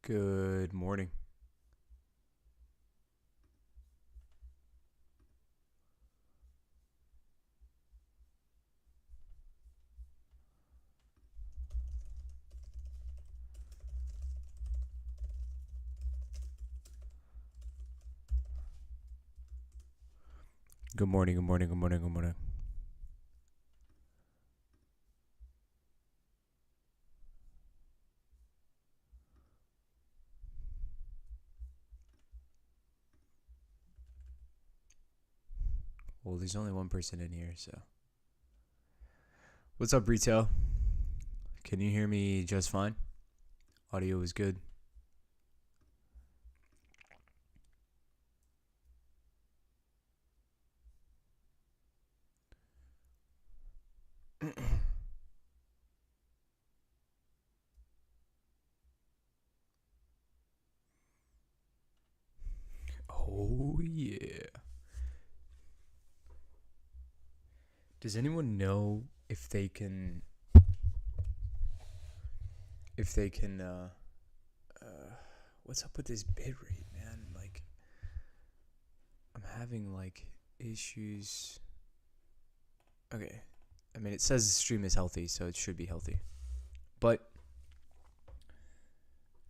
Good morning. Good morning, good morning, good morning, good morning. Well, there's only one person in here, so. What's up, retail? Can you hear me just fine? Audio is good. Oh, yeah. Does anyone know if they can. What's up with this bit rate, man? Like, I'm having, issues. Okay. I mean, it says the stream is healthy, so it should be healthy. But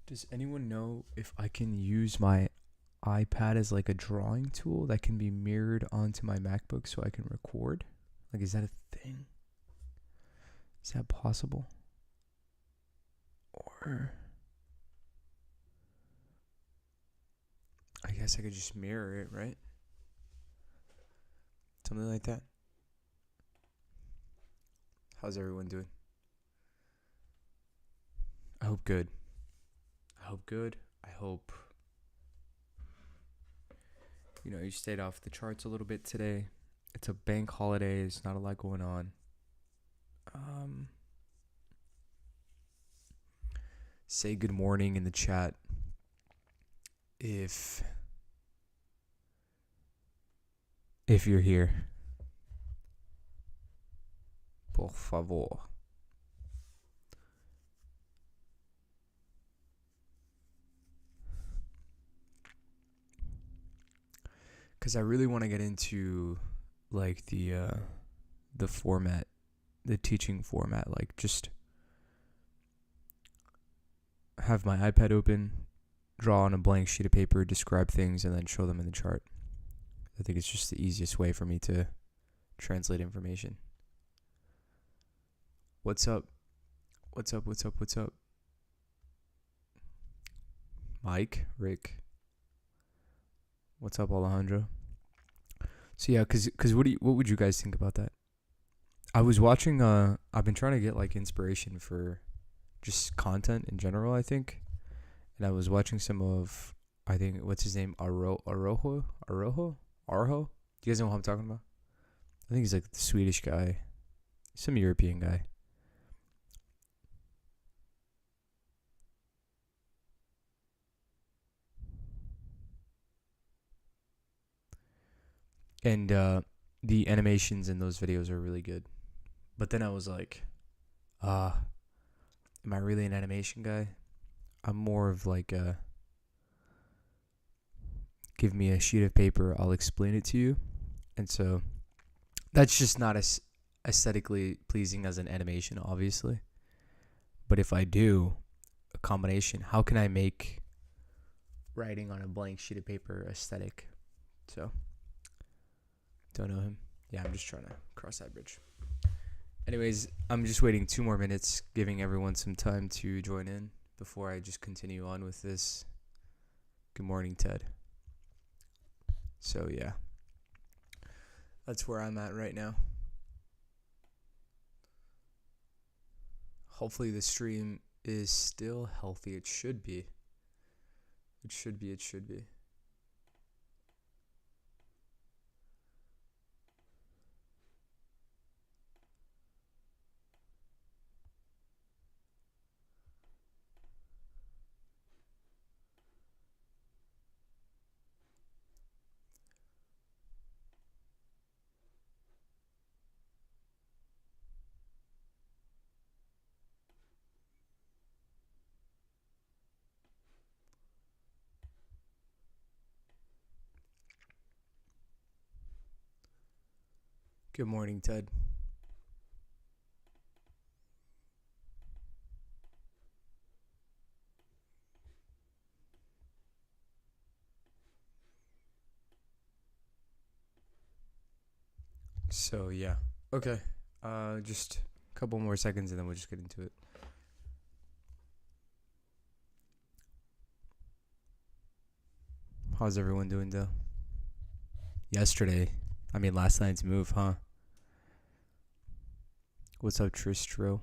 does anyone know if I can use my iPad as like a drawing tool that can be mirrored onto my MacBook so I can record? Like, is that a thing? Is that possible? Or I guess I could just mirror it, right? Something like that. How's everyone doing? I hope good. I hope you stayed off the charts a little bit today. It's a bank holiday. There's not a lot going on. Say good morning in the chat if you're here. Por favor. Because I really want to get into like the format, the teaching format. Like, just have my iPad open, draw on a blank sheet of paper, describe things, and then show them in the chart. I think it's just the easiest way for me to translate information. What's up? What's up? What's up? What's up? Mike, Rick. What's up, Alejandro? So yeah, cause what would you guys think about that? I was watching. I've been trying to get like inspiration for just content in general, I think, and I was watching some of, I think, what's his name, Arrojo. Do you guys know what I'm talking about? I think he's like the Swedish guy, some European guy. And the animations in those videos are really good. But then I was like, am I really an animation guy? I'm more of like a, give me a sheet of paper, I'll explain it to you. And so that's just not as aesthetically pleasing as an animation, obviously. But if I do a combination, how can I make writing on a blank sheet of paper aesthetic? So, don't know him. Yeah, I'm just trying to cross that bridge. Anyways, I'm just waiting 2 more minutes, giving everyone some time to join in before I just continue on with this. Good morning, Ted. So, yeah. That's where I'm at right now. Hopefully the stream is still healthy. It should be. It should be. Good morning, Ted. So yeah. Okay. Just a couple more seconds and then we'll just get into it. How's everyone doing though? Last night's move, huh? What's up, Tristro?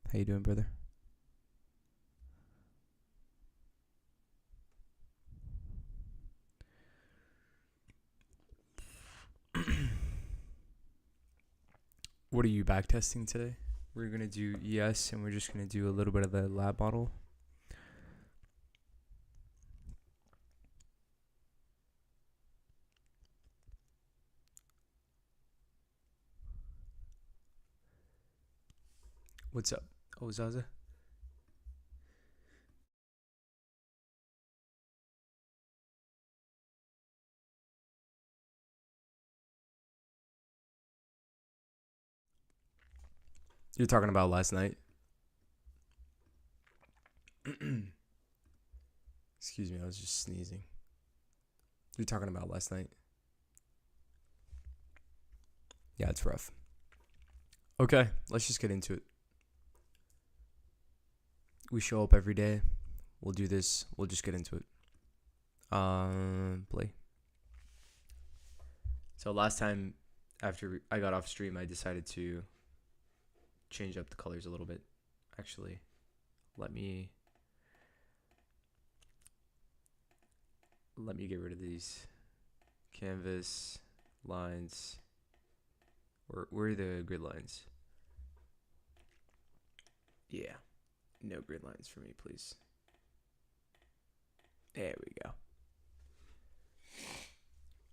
How you doing, brother? What are you backtesting today? We're gonna do ES and we're just gonna do a little bit of the lab model. What's up, Ozaza? You're talking about last night? Excuse me, I was just sneezing. You're talking about last night? Yeah, it's rough. Okay, let's just get into it. We show up every day. We'll do this. We'll just get into it. Play. So last time, after I got off stream, I decided to change up the colors a little bit. Actually, let me get rid of these canvas lines. Where are the grid lines? Yeah, no grid lines for me, please. There we go.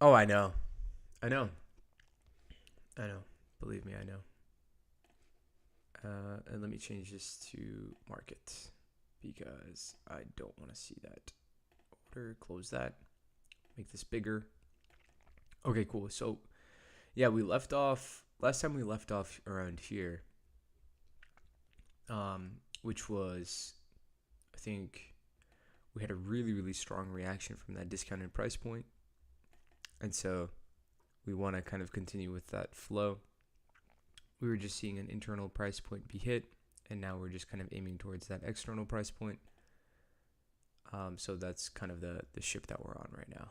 Oh, I know. Believe me, I know. And let me change this to market because I don't want to see that order. Close that. Make this bigger. Okay, cool. So, yeah, last time we left off around here, which was, I think, we had a really, really strong reaction from that discounted price point. And so we want to kind of continue with that flow. We were just seeing an internal price point be hit, and now we're just kind of aiming towards that external price point. So that's kind of the shift that we're on right now.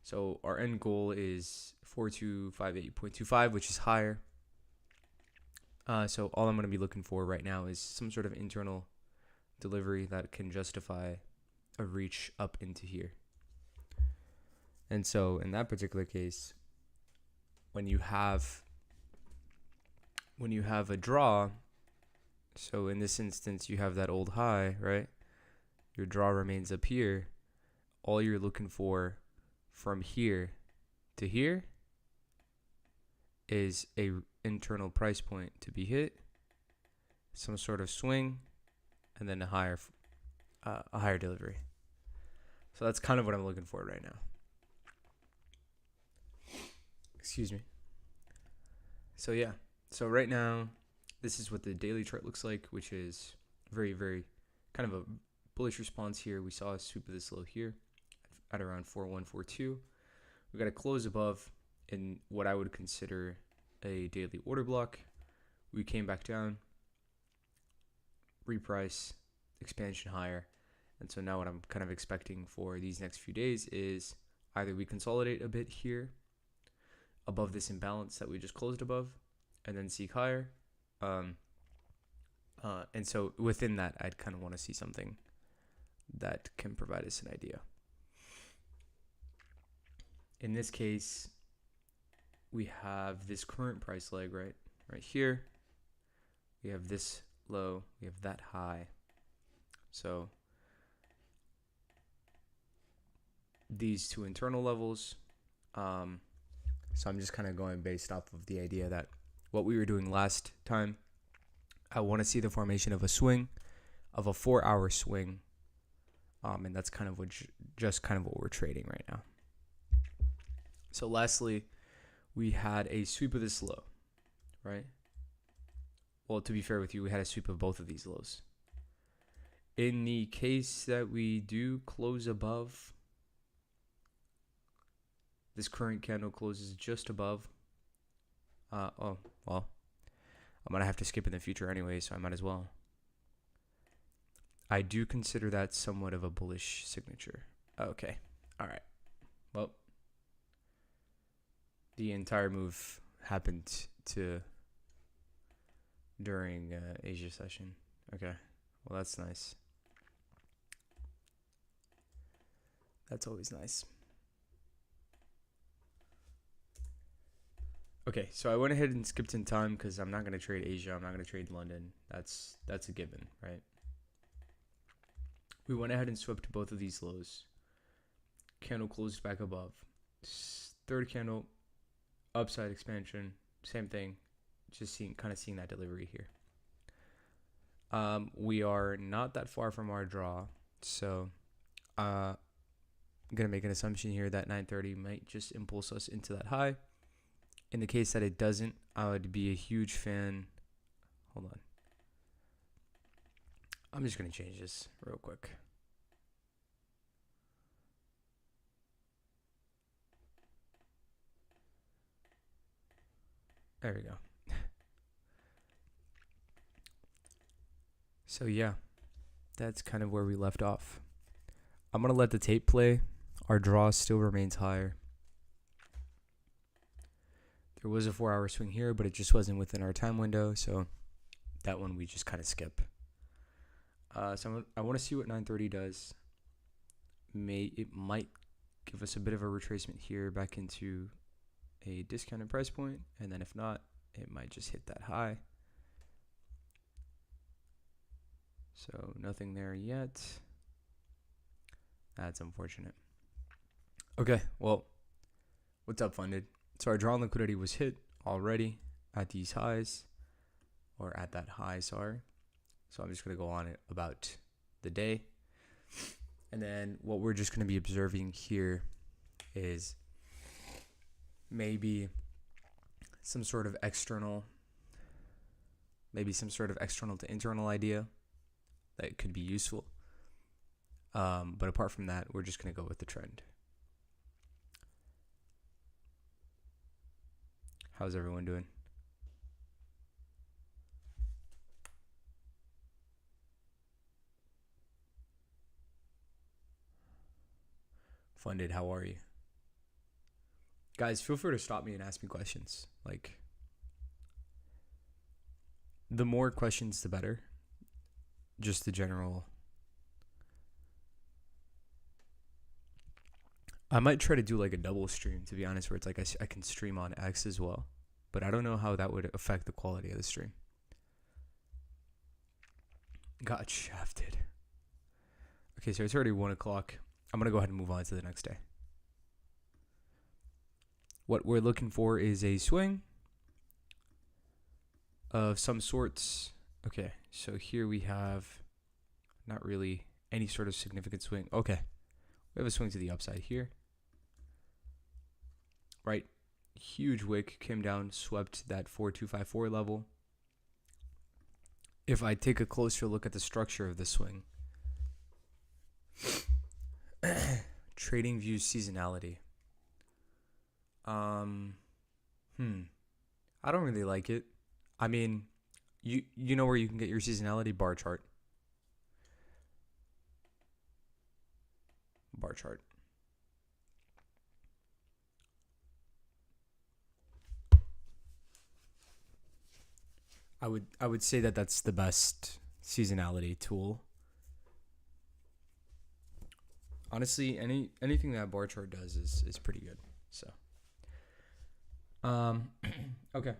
So our end goal is 4258.25, which is higher. So all I'm going to be looking for right now is some sort of internal delivery that can justify a reach up into here. And so in that particular case, when you have a draw, so in this instance you have that old high, right? Your draw remains up here. All you're looking for from here to here is a internal price point to be hit, some sort of swing, and then a higher delivery. So that's kind of what I'm looking for right now. Excuse me. So yeah. So right now, this is what the daily chart looks like, which is very, very kind of a bullish response here. We saw a sweep of this low here at around 4142. We got to close above in what I would consider a daily order block. We came back down, reprice, expansion higher. And so now what I'm kind of expecting for these next few days is either we consolidate a bit here above this imbalance that we just closed above and then seek higher. And so within that, I'd kind of want to see something that can provide us an idea. In this case, we have this current price leg right here. We have this low, we have that high. So these two internal levels. So I'm just kind of going based off of the idea that what we were doing last time, I want to see the formation of a swing, of a 4-hour swing. And that's kind of what we're trading right now. So lastly, we had a sweep of this low, right? Well, to be fair with you, we had a sweep of both of these lows. In the case that we do close above, this current candle closes just above. Oh, well, I'm going to have to skip in the future anyway, so I might as well. I do consider that somewhat of a bullish signature. Okay, all right. Well, the entire move happened during Asia session. Okay, well, that's nice. That's always nice. Okay, so I went ahead and skipped in time because I'm not going to trade Asia. I'm not going to trade London. That's a given, right? We went ahead and swept both of these lows. Candle closed back above. Third candle, upside expansion, same thing. Just seeing that delivery here. We are not that far from our draw, so I'm gonna make an assumption here that 930 might just impulse us into that high. In the case that it doesn't, I would be a huge fan. Hold on. I'm just gonna change this real quick. There we go. So yeah, that's kind of where we left off. I'm going to let the tape play. Our draw still remains higher. There was a 4-hour swing here, but it just wasn't within our time window, so that one we just kind of skip. So I want to see what 930 does. It might give us a bit of a retracement here back into a discounted price point, and then if not, it might just hit that high. So nothing there yet. That's unfortunate. Okay, well, what's up, funded? So our draw on liquidity was hit already at these highs, or at that high, sorry. So I'm just going to go on it about the day. And then what we're just going to be observing here is maybe some sort of external to internal idea that could be useful. But apart from that, we're just going to go with the trend. How's everyone doing? Funded, how are you? Guys, feel free to stop me and ask me questions. Like, the more questions, the better. Just the general. I might try to do like a double stream, to be honest, where it's like I can stream on X as well. But I don't know how that would affect the quality of the stream. Got shafted. Okay, so it's already 1 o'clock. I'm going to go ahead and move on to the next day. What we're looking for is a swing of some sorts. Okay, so here we have not really any sort of significant swing. Okay, we have a swing to the upside here. Right, huge wick came down, swept that 4254 level. If I take a closer look at the structure of the swing, trading views seasonality. I don't really like it. I mean, you know where you can get your seasonality? Bar chart. Bar chart. I would say that that's the best seasonality tool. Honestly, anything that bar chart does is pretty good. So okay.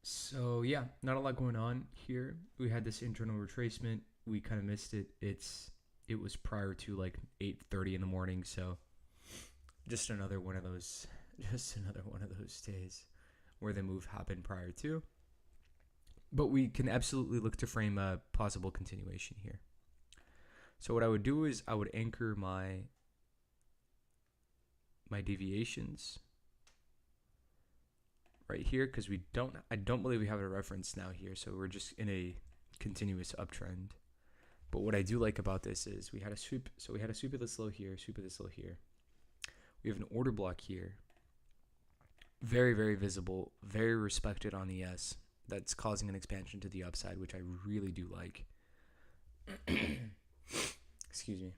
So yeah, not a lot going on here. We had this internal retracement. We kind of missed it. It was prior to like 8:30 in the morning, so just another one of those days where the move happened prior to. But we can absolutely look to frame a possible continuation here. So what I would do is I would anchor my deviations right here because I don't believe we have a reference now here, so we're just in a continuous uptrend. But what I do like about this is we had a sweep, so we had a sweep of this low here, sweep of this low here. We have an order block here, very, very visible, very respected on ES, that's causing an expansion to the upside, which I really do like. Excuse me.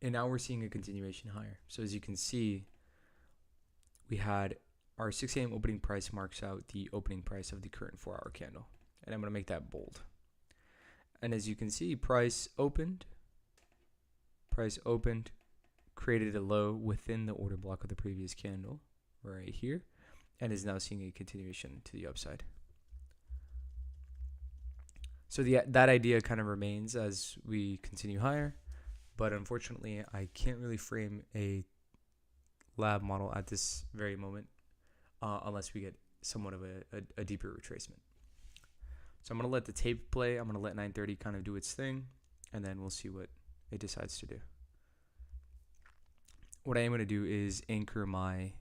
And now we're seeing a continuation higher. So as you can see, we had our 6 a.m. opening price marks out the opening price of the current 4-hour candle. And I'm going to make that bold. And as you can see, price opened, created a low within the order block of the previous candle right here, and is now seeing a continuation to the upside. So that idea kind of remains as we continue higher, but unfortunately I can't really frame a lab model at this very moment unless we get somewhat of a deeper retracement. So I'm going to let the tape play. I'm going to let 930 kind of do its thing, and then we'll see what it decides to do. What I am going to do is anchor my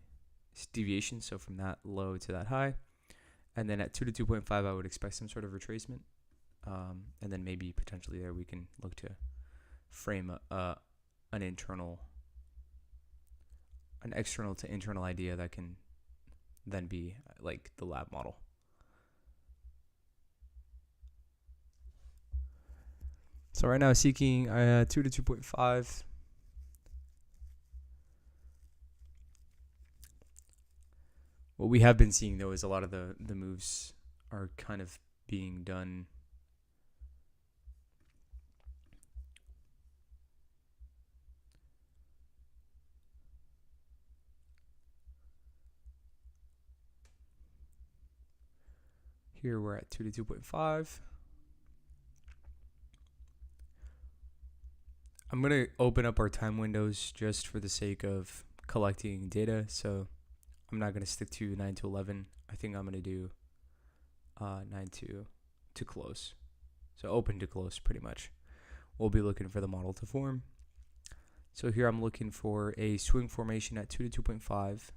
deviation, so from that low to that high, and then at 2 to 2.5 I would expect some sort of retracement, and then maybe potentially there we can look to frame an external to internal idea that can then be like the lab model. So right now seeking 2 to 2.5. What we have been seeing though is a lot of the moves are kind of being done here. We're at 2 to 2.5. I'm going to open up our time windows just for the sake of collecting data. So I'm not going to stick to 9 to 11. I think I'm going to do 9 to close. So open to close pretty much. We'll be looking for the model to form. So here I'm looking for a swing formation at 2 to 2.5,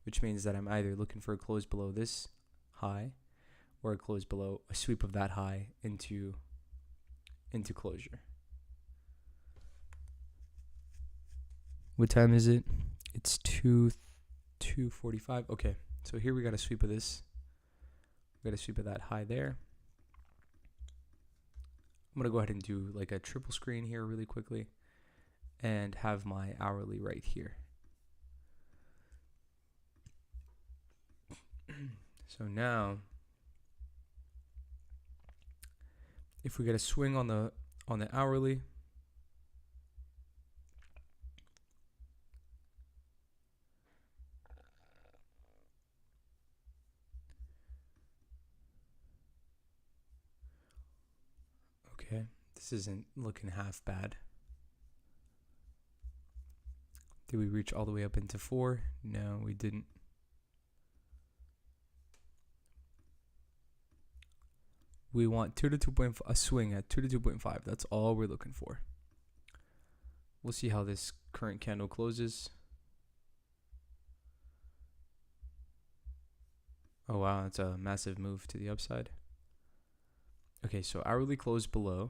which means that I'm either looking for a close below this high or a close below a sweep of that high into closure. What time is it? It's 2:45. Okay, so here we got a sweep of this. We got a sweep of that high there. I'm going to go ahead and do like a triple screen here really quickly and have my hourly right here. So now, if we get a swing on the hourly, okay, this isn't looking half bad. Did we reach all the way up into 4? No, we didn't. We want 2 to 2.5, a swing at 2 to 2.5. That's all we're looking for. We'll see how this current candle closes. Oh wow, that's a massive move to the upside. Okay, so hourly closed below.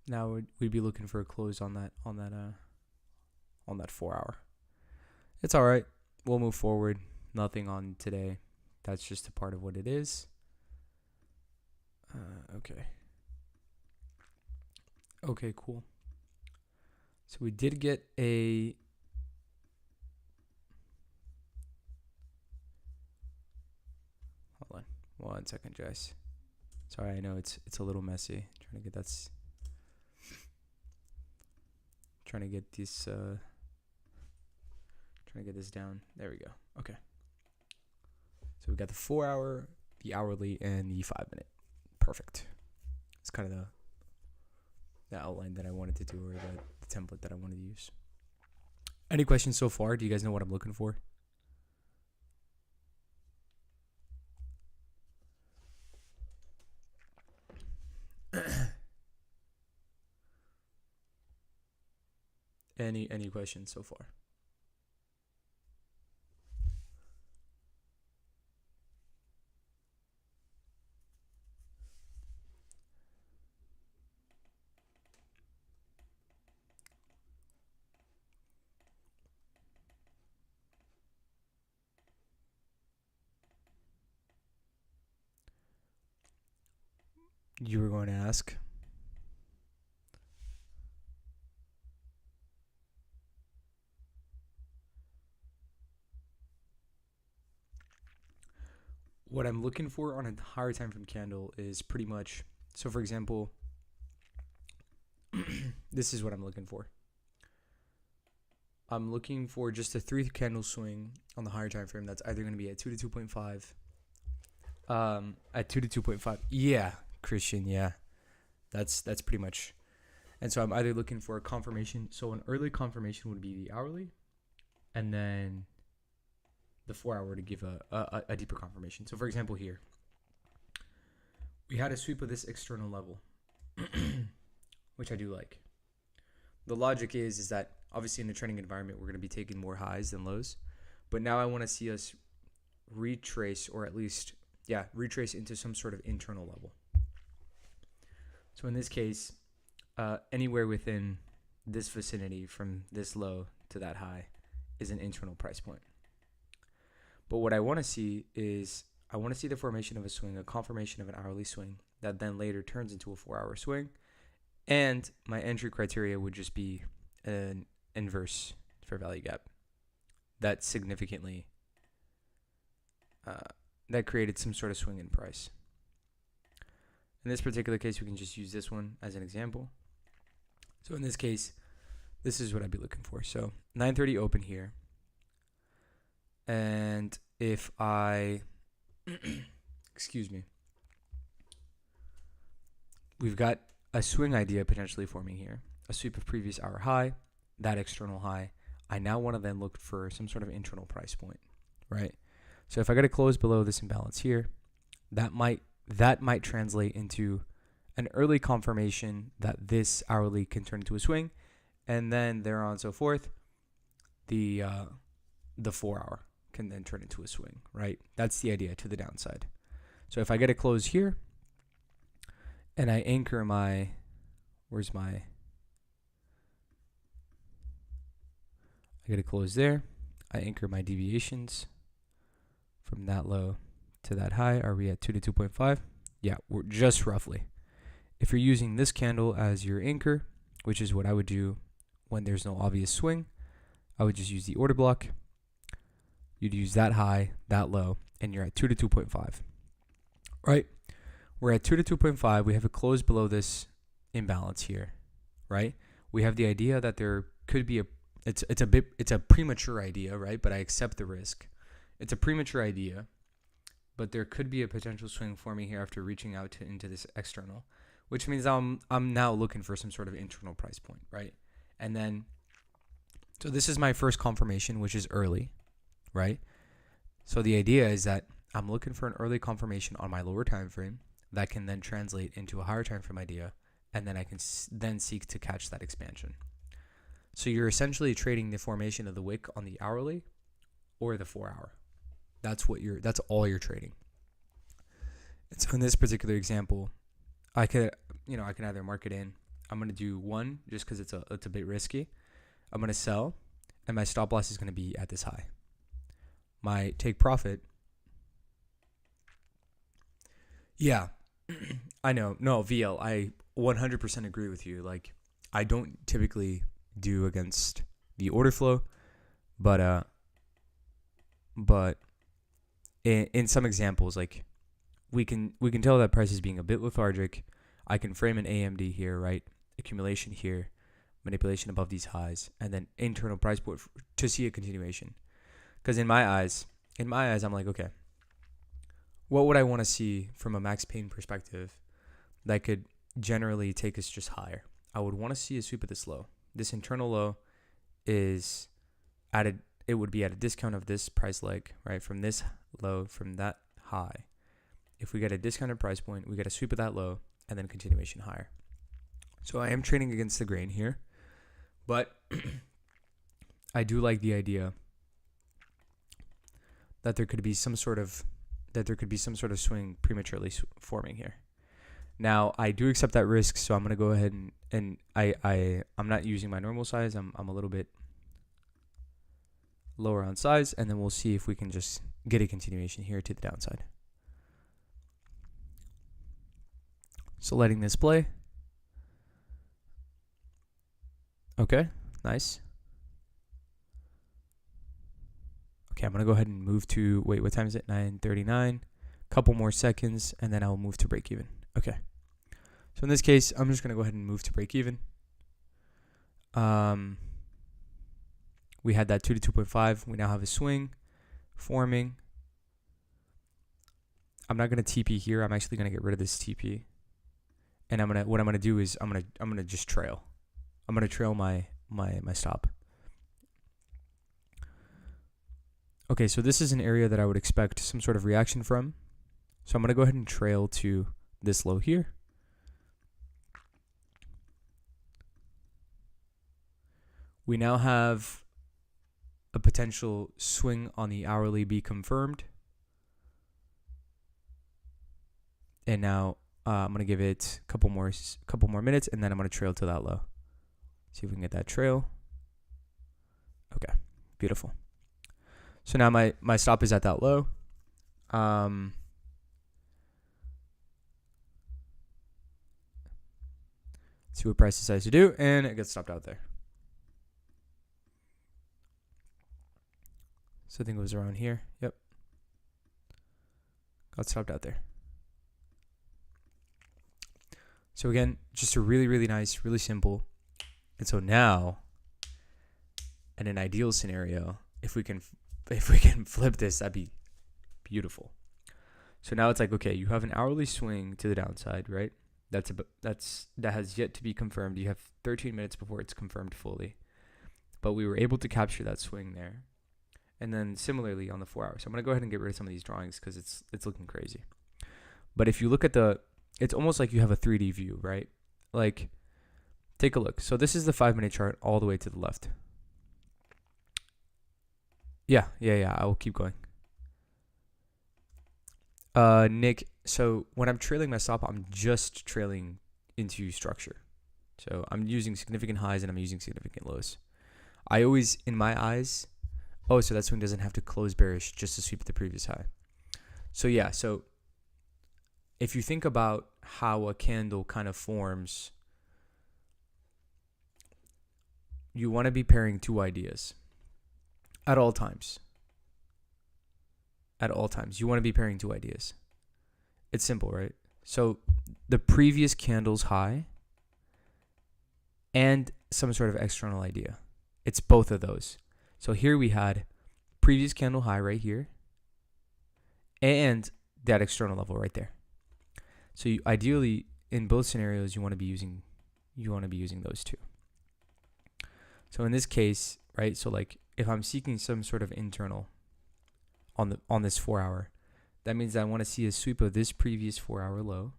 Now we'd be looking for a close on that 4 hour. It's all right. We'll move forward. Nothing on today. That's just a part of what it is. Okay. Okay, cool. So we did get a hold on 1 second, guys. Sorry, I know it's a little messy. Trying to get this down. There we go. Okay. So we got the 4 hour, the hourly, and the 5 minute. Perfect. It's kind of the outline that I wanted to do, or the template that I wanted to use. Any questions so far? Do you guys know what I'm looking for? Any questions so far? You were going to ask? What I'm looking for on a higher time frame candle is pretty much, so for example, this is what I'm looking for. I'm looking for just a 3 candle swing on the higher time frame that's either going to be at 2 to 2.5. At 2 to 2.5. Yeah, Christian, yeah. That's pretty much. And so I'm either looking for a confirmation. So an early confirmation would be the hourly, and then the 4 hour to give a deeper confirmation. So for example here, we had a sweep of this external level, which I do like. The logic is that obviously in the trending environment, we're going to be taking more highs than lows. But now I want to see us retrace, or at least, retrace into some sort of internal level. So in this case, anywhere within this vicinity from this low to that high is an internal price point. But what I want to see is, I want to see the formation of a swing, a confirmation of an hourly swing that then later turns into a 4 hour swing. And my entry criteria would just be an inverse fair value gap that significantly, that created some sort of swing in price. In this particular case, we can just use this one as an example. So in this case, this is what I'd be looking for. So 9:30 open here. And if I, excuse me, we've got a swing idea potentially forming here, a sweep of previous hour high, that external high. I now want to then look for some sort of internal price point, right? So if I got to close below this imbalance here, that might translate into an early confirmation that this hourly can turn into a swing, and then there on and so forth. The 4 hour can then turn into a swing, right? That's the idea to the downside. So if I get a close here, and I anchor my, I get a close there. I anchor my deviations from that low to that high. Are we at 2 to 2.5? Yeah, we're just roughly. If you're using this candle as your anchor, which is what I would do when there's no obvious swing, I would just use the order block. You'd use that high, that low, and you're at 2 to 2.5. Right? We're at 2 to 2.5. We have a close below this imbalance here, right? We have the idea that there could be it's a premature idea, right? But I accept the risk. It's a premature idea, but there could be a potential swing for me here after reaching out into this external, which means I'm now looking for some sort of internal price point, right? And then, so this is my first confirmation, which is early, right? So the idea is that I'm looking for an early confirmation on my lower time frame that can then translate into a higher time frame idea, and then I can then seek to catch that expansion. So you're essentially trading the formation of the wick on the hourly or the 4 hour. That's all you're trading. And so in this particular example, I can either mark it in. I'm going to do one just because it's a bit risky. I'm going to sell, and my stop loss is going to be at this high. My take profit. Yeah, I know. No, VL, I 100% agree with you. Like, I don't typically do against the order flow, but in some examples, like we can tell that price is being a bit lethargic. I can frame an AMD here, right? Accumulation here, manipulation above these highs, and then internal price point to see a continuation. Because in my eyes, I'm like, okay, what would I want to see from a max pain perspective that could generally take us just higher? I would want to see a sweep of this low. This internal low is it would be at a discount of this price leg, right? From this low, from that high. If we get a discounted price point, we get a sweep of that low and then continuation higher. So I am trading against the grain here, but I do like the idea that there could be some sort of swing prematurely forming here. Now, I do accept that risk, so I'm going to go ahead and I'm not using my normal size. I'm a little bit lower on size, and then we'll see if we can just get a continuation here to the downside. So letting this play. Okay, nice. Okay, I'm going to go ahead and move to, wait, what time is it? 9:39. Couple more seconds, and then I'll move to break even. Okay. So in this case, I'm just going to go ahead and move to break even. We had that 2 to 2.5. We now have a swing forming. I'm not going to TP here. I'm actually going to get rid of this TP. And what I'm going to do is I'm going to just trail. I'm going to trail my stop. Okay, so this is an area that I would expect some sort of reaction from. So I'm going to go ahead and trail to this low here. We now have a potential swing on the hourly be confirmed. And now I'm going to give it a couple more minutes, and then I'm going to trail to that low. See if we can get that trail. Okay, beautiful. So now my stop is at that low. See what price decides to do, and it gets stopped out there. So I think it was around here. Yep. Got stopped out there. So again, just a really, really nice, really simple. And so now, in an ideal scenario, if we can flip this, that'd be beautiful. So now it's like, okay, you have an hourly swing to the downside, right? That has yet to be confirmed. You have 13 minutes before it's confirmed fully. But we were able to capture that swing there. And then similarly on the 4 hours. So I'm going to go ahead and get rid of some of these drawings because it's looking crazy. But if you look at it's almost like you have a 3D view, right? Like, take a look. So this is the 5-minute chart all the way to the left. Yeah. I will keep going. Nick, so when I'm trailing my stop, I'm just trailing into structure. So I'm using significant highs and I'm using significant lows. I always, in my eyes, so that swing doesn't have to close bearish just to sweep the previous high. So yeah, so if you think about how a candle kind of forms, you want to be pairing two ideas at all times. At all times, you want to be pairing two ideas. It's simple, right? So the previous candle's high and some sort of external idea. It's both of those. So here we had previous candle high right here and that external level right there. So ideally, in both scenarios, you want to be using those two. So in this case, right? So like if I'm seeking some sort of internal on this 4 hour, that means I want to see a sweep of this previous 4 hour low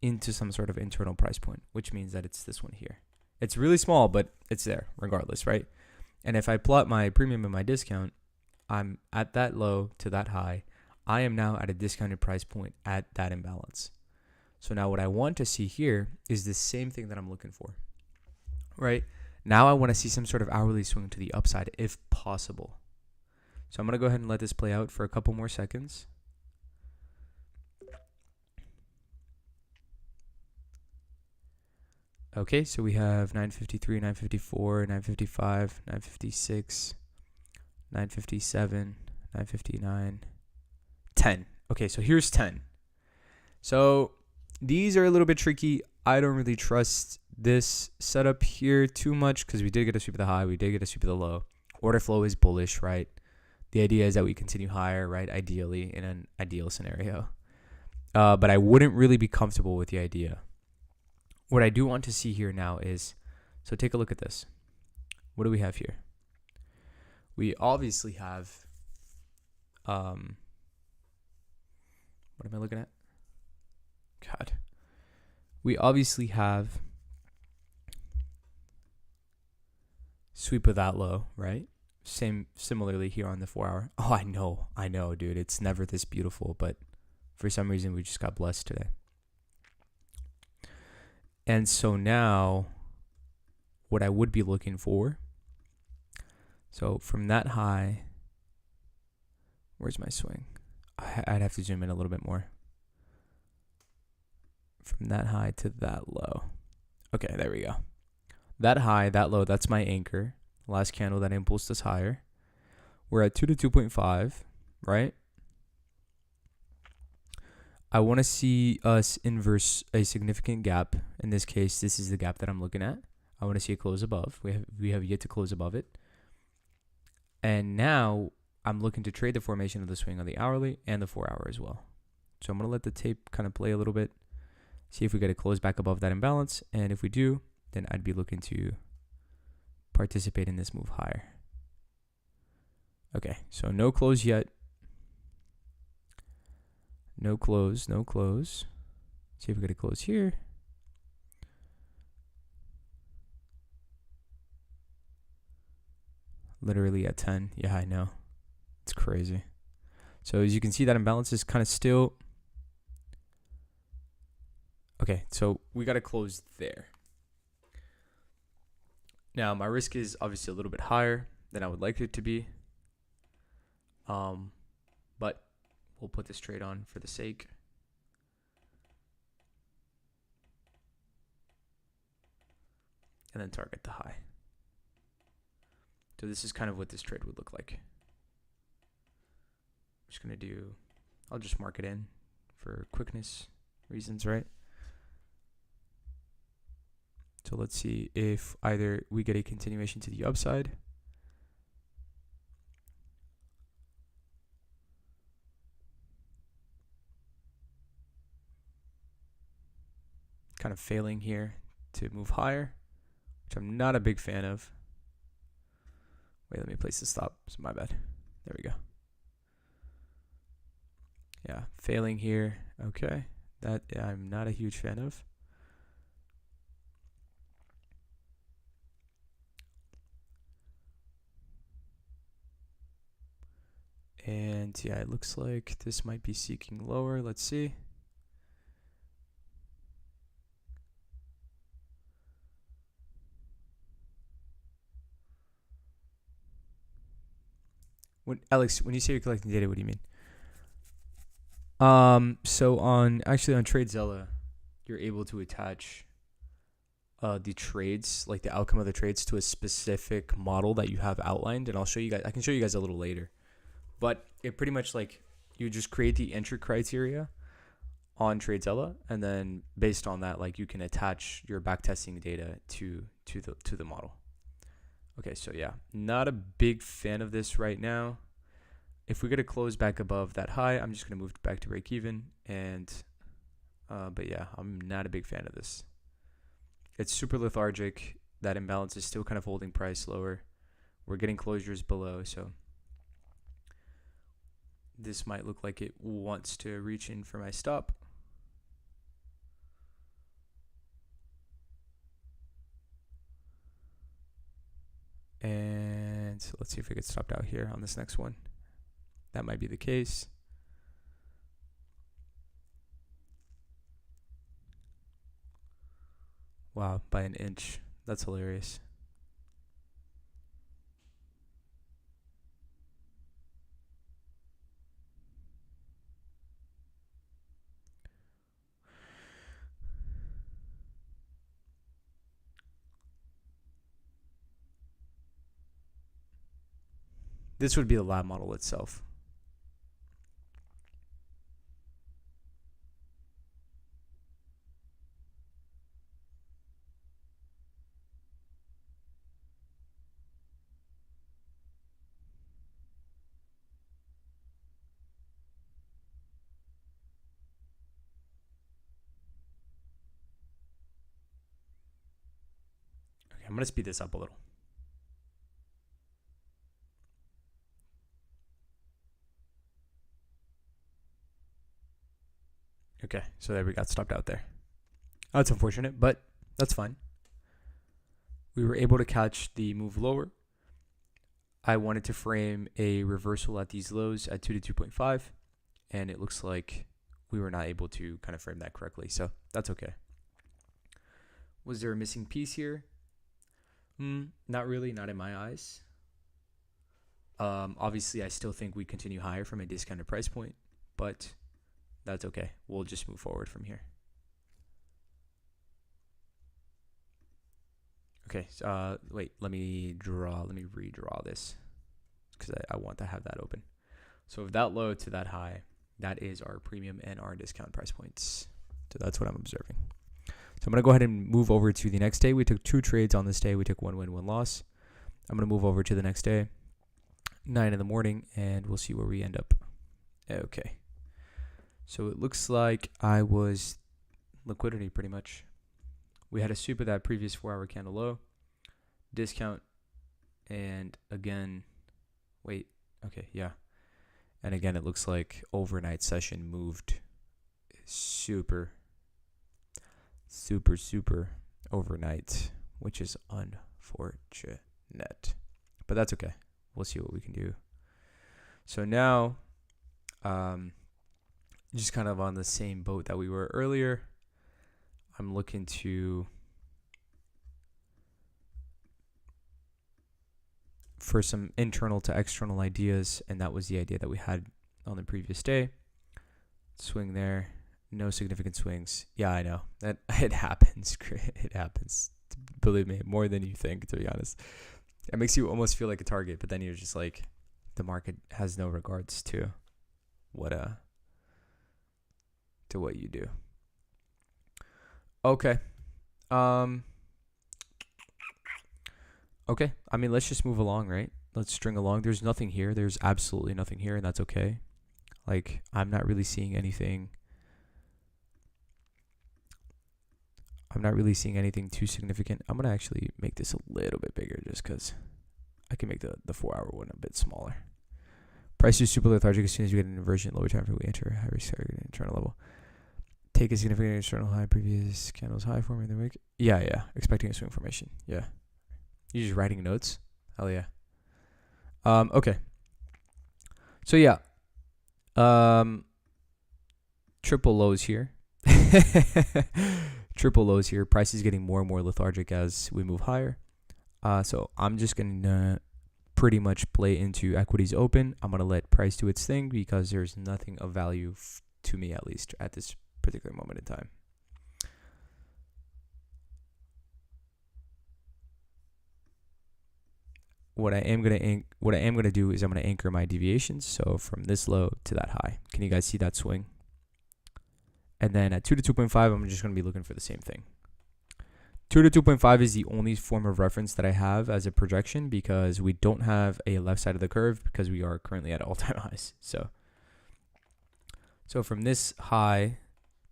into some sort of internal price point, which means that it's this one here. It's really small, but it's there regardless, right? And if I plot my premium and my discount, I'm at that low to that high. I am now at a discounted price point at that imbalance. So now what I want to see here is the same thing that I'm looking for, right? Now I want to see some sort of hourly swing to the upside if possible. So I'm going to go ahead and let this play out for a couple more seconds. Okay, so we have 953, 954, 955, 956, 957, 959, 10. Okay, so here's 10. So these are a little bit tricky. I don't really trust this setup here too much because we did get a sweep of the high. We did get a sweep of the low. Order flow is bullish, right? The idea is that we continue higher, right? Ideally, in an ideal scenario. But I wouldn't really be comfortable with the idea. What I do want to see here now is, so take a look at this. What do we have here? We obviously have, what am I looking at? God. We obviously have sweep of that low, right? Similarly here on the 4 hour. Oh, I know, dude. It's never this beautiful, but for some reason we just got blessed today. And so now what I would be looking for, so from that high, where's my swing? I'd have to zoom in a little bit more. from that high to that low. Okay, there we go. That high, that low, that's my anchor. Last candle that impulsed us higher. We're at 2 to 2.5, right? I want to see us inverse a significant gap. In this case, this is the gap that I'm looking at. I want to see it close above. We have yet to close above it. And now I'm looking to trade the formation of the swing on the hourly and the 4 hour as well. So I'm going to let the tape kind of play a little bit, see if we get a close back above that imbalance. And if we do, then I'd be looking to participate in this move higher. Okay, so no close yet. No close, no close. See if we get a close here. Literally at 10. Yeah, I know. It's crazy. So as you can see, that imbalance is kind of still. Okay, so we got to close there. Now, my risk is obviously a little bit higher than I would like it to be. But we'll put this trade on for the sake. And then target the high. So this is kind of what this trade would look like. I'm just going to do, I'll just mark it in for quickness reasons, right? So let's see if either we get a continuation to the upside. Kind of failing here to move higher, which I'm not a big fan of. Wait, let me place the stop. It's my bad. There we go. Yeah, failing here. Okay, that I'm not a huge fan of. And yeah, it looks like this might be seeking lower. Let's see. Alex, when you say you're collecting data, what do you mean? So on TradeZella, you're able to attach the trades, like the outcome of the trades, to a specific model that you have outlined, and I'll show you guys. I can show you guys a little later, but it pretty much like you just create the entry criteria on TradeZella, and then based on that, like you can attach your backtesting data to the model. Okay, so yeah, not a big fan of this right now. If we get a close back above that high, I'm just going to move back to break even. And, but yeah, I'm not a big fan of this. It's super lethargic. That imbalance is still kind of holding price lower. We're getting closures below, so this might look like it wants to reach in for my stop. And let's see if we get stopped out here on this next one. That might be the case. Wow, by an inch. That's hilarious. This would be the lab model itself. Okay, I'm going to speed this up a little. Okay, so there we got stopped out there. Oh, that's unfortunate, but that's fine. We were able to catch the move lower. I wanted to frame a reversal at these lows at 2 to 2.5, and it looks like we were not able to kind of frame that correctly, so that's okay. Was there a missing piece here? Not really, not in my eyes. Obviously, I still think we continue higher from a discounted price point, but that's okay. We'll just move forward from here. Okay. Wait. Let me redraw this because I want to have that open. So if that low to that high, that is our premium and our discount price points. So that's what I'm observing. So I'm going to go ahead and move over to the next day. We took 2 trades on this day. We took 1 win, 1 loss. I'm going to move over to the next day, 9 in the morning, and we'll see where we end up. Okay. So it looks like I was liquidity pretty much. We had a sweep of that previous 4-hour candle low, discount, and again, wait, okay, yeah. And again, it looks like overnight session moved super overnight, which is unfortunate. But that's okay. We'll see what we can do. So now, just kind of on the same boat that we were earlier, I'm looking for some internal to external ideas, and that was the idea that we had on the previous day. Swing there, no significant swings. Yeah, I know that it happens. It happens. Believe me, more than you think, to be honest. It makes you almost feel like a target, but then you're just like, the market has no regards to what you do. Okay. Okay. I mean, let's just move along, right? Let's string along. There's nothing here. There's absolutely nothing here, and that's okay. Like, I'm not really seeing anything. I'm not really seeing anything too significant. I'm going to actually make this a little bit bigger just because I can make the 4-hour one a bit smaller. Price is super lethargic as soon as you get an inversion. Lower time frame, we enter high risk target internal level. Take a significant external high, previous candles high forming the wick. Yeah. Expecting a swing formation. Yeah. You're just writing notes? Hell yeah. Okay. So yeah. Triple lows here. Triple lows here. Price is getting more and more lethargic as we move higher. So I'm just going to pretty much play into equities open. I'm going to let price do its thing because there's nothing of value to me, at least at this particular moment in time. What I am gonna do is I'm gonna anchor my deviations. So from this low to that high. Can you guys see that swing? And then at 2 to 2.5, I'm just gonna be looking for the same thing. 2 to 2.5 is the only form of reference that I have as a projection because we don't have a left side of the curve because we are currently at all-time highs. So from this high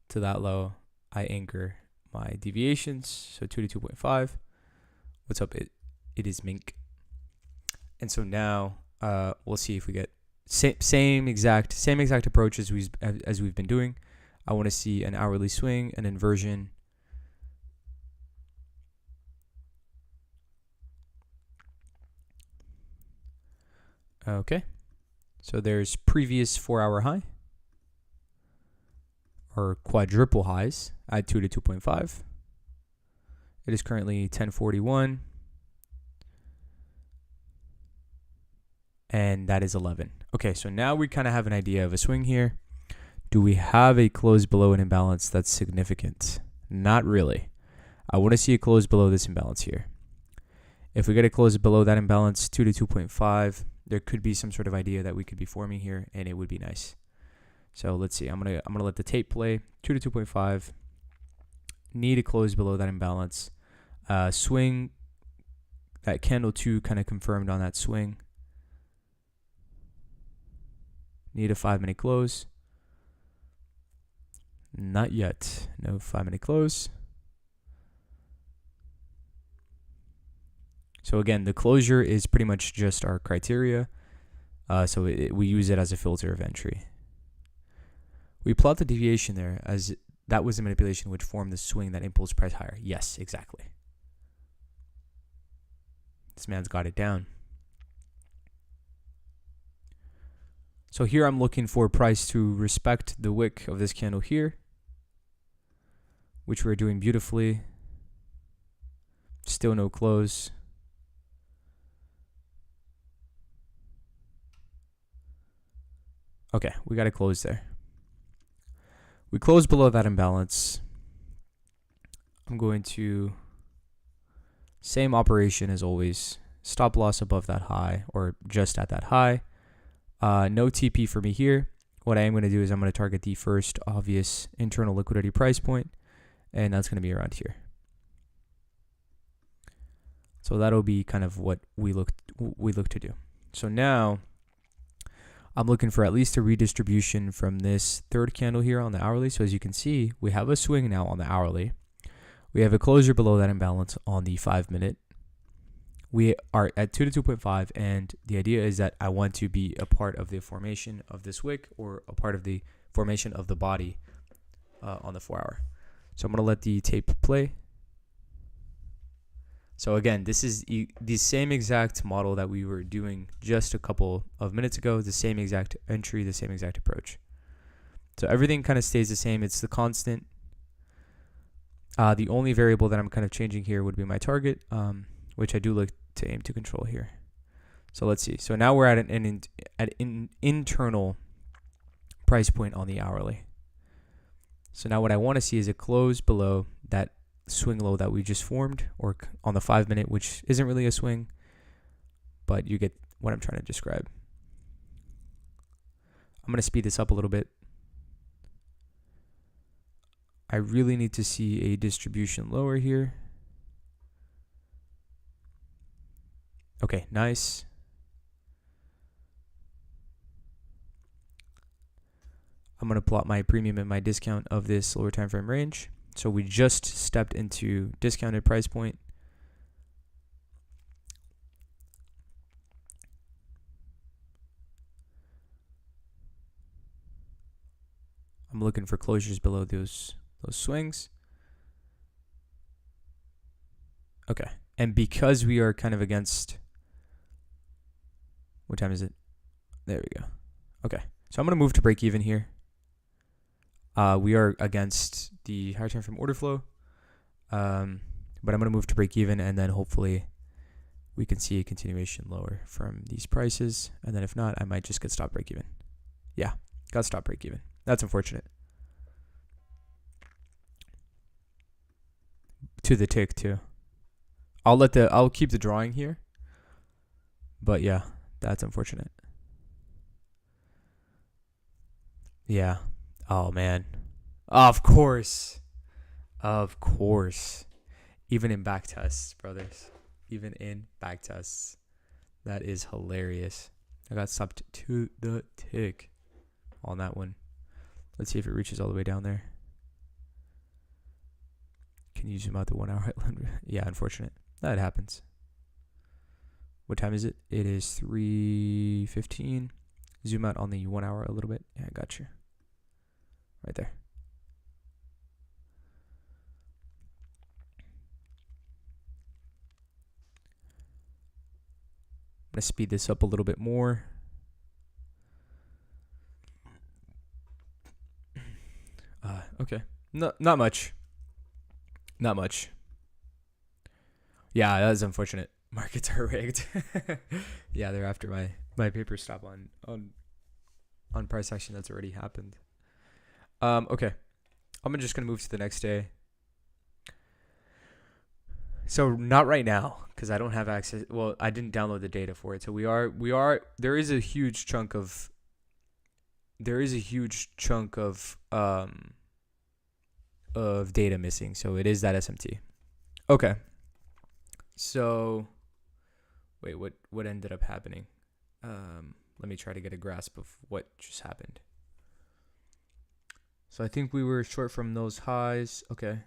to that low, I anchor my deviations. So 2 to 2.5. What's up? It is mink. And so now we'll see if we get same exact approach as we've been doing. I want to see an hourly swing, an inversion. Okay. So there's previous 4-hour high or quadruple highs at 2 to 2.5. It is currently 1041. And that is 11. Okay, so now we kind of have an idea of a swing here. Do we have a close below an imbalance that's significant? Not really. I want to see a close below this imbalance here. If we get a close below that imbalance, 2 to 2.5, there could be some sort of idea that we could be forming here, and it would be nice. So let's see. I'm gonna let the tape play. 2 to 2.5. Need a close below that imbalance. Swing. That candle 2 kind of confirmed on that swing. Need a 5-minute close. Not yet. No 5-minute close. So again, the closure is pretty much just our criteria. So we use it as a filter of entry. We plot the deviation there as that was the manipulation which formed the swing that impulsed price higher. Yes, exactly. This man's got it down. So here I'm looking for price to respect the wick of this candle here, which we're doing beautifully. Still no close. Okay, we got to close there. We close below that imbalance. I'm going to Same operation as always. Stop loss above that high or just at that high. No TP for me here. What I am going to do is I'm going to target the first obvious internal liquidity price point, and that's going to be around here. So that'll be kind of what we look to do. So now I'm looking for at least a redistribution from this third candle here on the hourly. So as you can see, we have a swing now on the hourly. We have a closure below that imbalance on the 5-minute. We are at 2 to 2.5, and the idea is that I want to be a part of the formation of this wick or a part of the formation of the body on the 4-hour. So I'm going to let the tape play. So again, this is the same exact model that we were doing just a couple of minutes ago, the same exact entry, the same exact approach. So everything kind of stays the same. It's the constant. The only variable that I'm kind of changing here would be my target, which I do look to aim to control here. So let's see. So now we're at an internal price point on the hourly. So now what I want to see is a close below that swing low that we just formed, or on the 5-minute, which isn't really a swing, but you get what I'm trying to describe. I'm going to speed this up a little bit. I really need to see a distribution lower here. Okay, nice. I'm going to plot my premium and my discount of this lower time frame range. So we just stepped into discounted price point. I'm looking for closures below those swings. Okay. And because we are kind of against, what time is it? There we go. Okay. So I'm going to move to break even here. We are against the higher time frame order flow. But I'm going to move to break even, and then hopefully we can see a continuation lower from these prices. And then if not, I might just get stop break even. Yeah, got stop break even. That's unfortunate. To the tick too. I'll keep the drawing here. But yeah, that's unfortunate. Yeah. Oh man. Of course. Of course. Even in back tests, brothers. Even in back tests. That is hilarious. I got stopped to the tick on that one. Let's see if it reaches all the way down there. Can you zoom out the 1 hour? Yeah, unfortunate. That happens. What time is it? It is 3:15. Zoom out on the 1 hour a little bit. Yeah, I got you. Right there. I'm going to speed this up a little bit more. Okay. No, not much. Not much. Yeah, that is unfortunate. Markets are rigged. Yeah, they're after my paper stop on price action that's already happened. Okay. I'm just going to move to the next day. So not right now, because I don't have access. Well, I didn't download the data for it. So there is a huge chunk of data missing. So it is that SMT. Okay. So wait, what ended up happening? Let me try to get a grasp of what just happened. So I think we were short from those highs. Okay.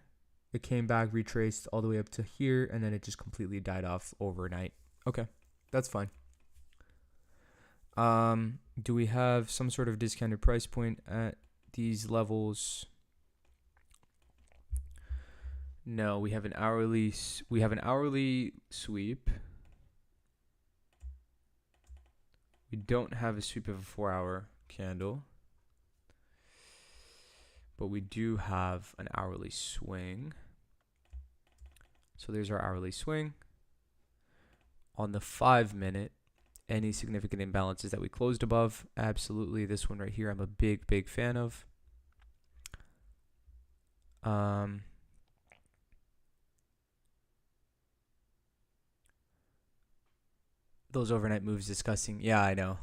It came back, retraced all the way up to here, and then it just completely died off overnight. Okay. That's fine. Do we have some sort of discounted price point at these levels? No, we have an hourly sweep. We don't have a sweep of a 4-hour candle. But we do have an hourly swing. So there's our hourly swing. On the 5-minute, any significant imbalances that we closed above? Absolutely. This one right here, I'm a big fan of. Those overnight moves disgusting. Yeah, I know.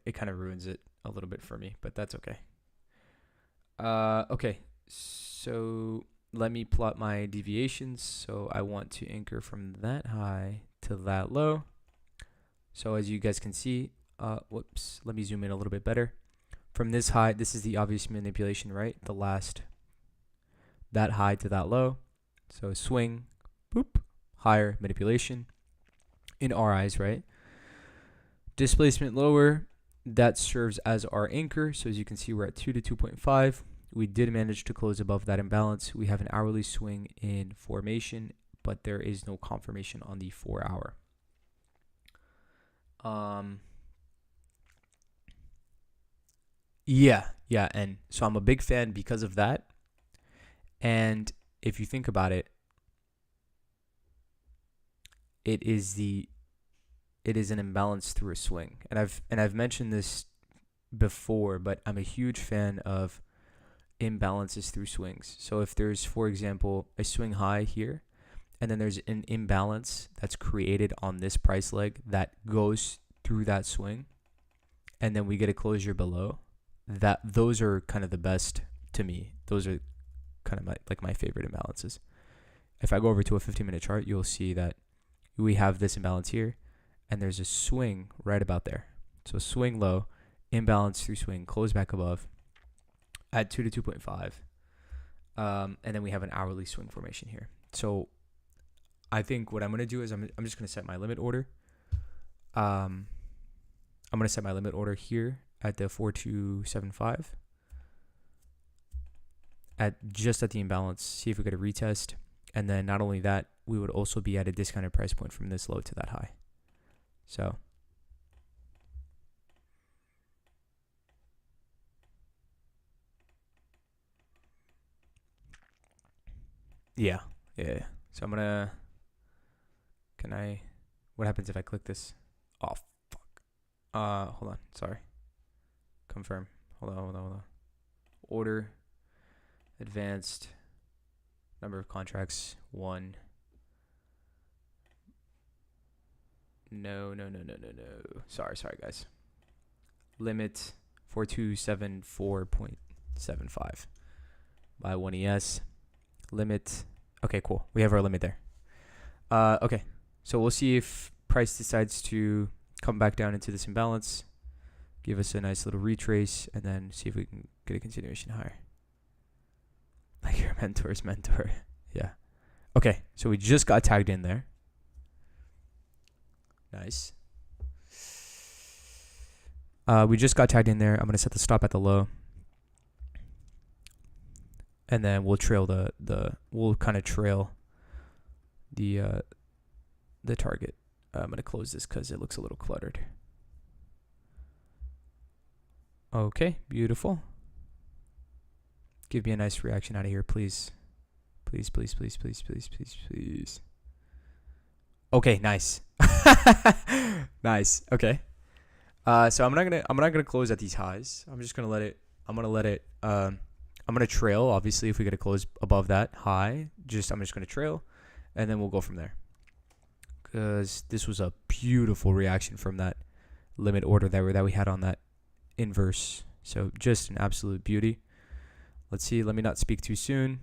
It kind of ruins it a little bit for me, but that's okay. Okay. So let me plot my deviations. So I want to anchor from that high to that low. So as you guys can see, whoops, let me zoom in a little bit better. From this high, this is the obvious manipulation, right? The last, that high to that low. So swing, boop, higher manipulation in our eyes, right? Displacement lower, that serves as our anchor. So as you can see, we're at 2 to 2.5. We did manage to close above that imbalance. We have an hourly swing in formation, but there is no confirmation on the 4 hour. Yeah, and so I'm a big fan because of that. And if you think about it, it is an imbalance through a swing. And I've mentioned this before, but I'm a huge fan of imbalances through swings. So if there's, for example, a swing high here, and then there's an imbalance that's created on this price leg that goes through that swing, and then we get a closure below, those are kind of the best to me. Those are kind of my favorite imbalances. If I go over to a 15-minute chart, you'll see that we have this imbalance here, and there's a swing right about there. So swing low, imbalance through swing, close back above at 2 to 2.5. And then we have an hourly swing formation here. So I think what I'm going to do is I'm just going to set my limit order. I'm going to set my limit order here at the 4275 at the imbalance, see if we get a retest. And then not only that, we would also be at a discounted price point from this low to that high. So yeah. So I'm gonna, what happens if I click this? Oh, fuck. Hold on, sorry. Confirm. Hold on. Order, advanced, number of contracts, 1. No. Sorry, guys. Limit 4274.75 by 1ES. Limit. Okay, cool. We have our limit there. Okay, so we'll see if price decides to come back down into this imbalance, give us a nice little retrace, and then see if we can get a continuation higher. Like your mentor's mentor. Yeah. Okay, so we just got tagged in there. Nice. We just got tagged in there. I'm going to set the stop at the low. And then we'll trail we'll kind of trail the target. I'm going to close this because it looks a little cluttered. Okay, beautiful. Give me a nice reaction out of here, please. Please. Okay, nice. Nice. Okay. So I'm not gonna close at these highs. I'm just gonna let it. I'm gonna trail. Obviously, if we get a close above that high, I'm just gonna trail, and then we'll go from there. Because this was a beautiful reaction from that limit order that we had on that inverse. So just an absolute beauty. Let's see. Let me not speak too soon.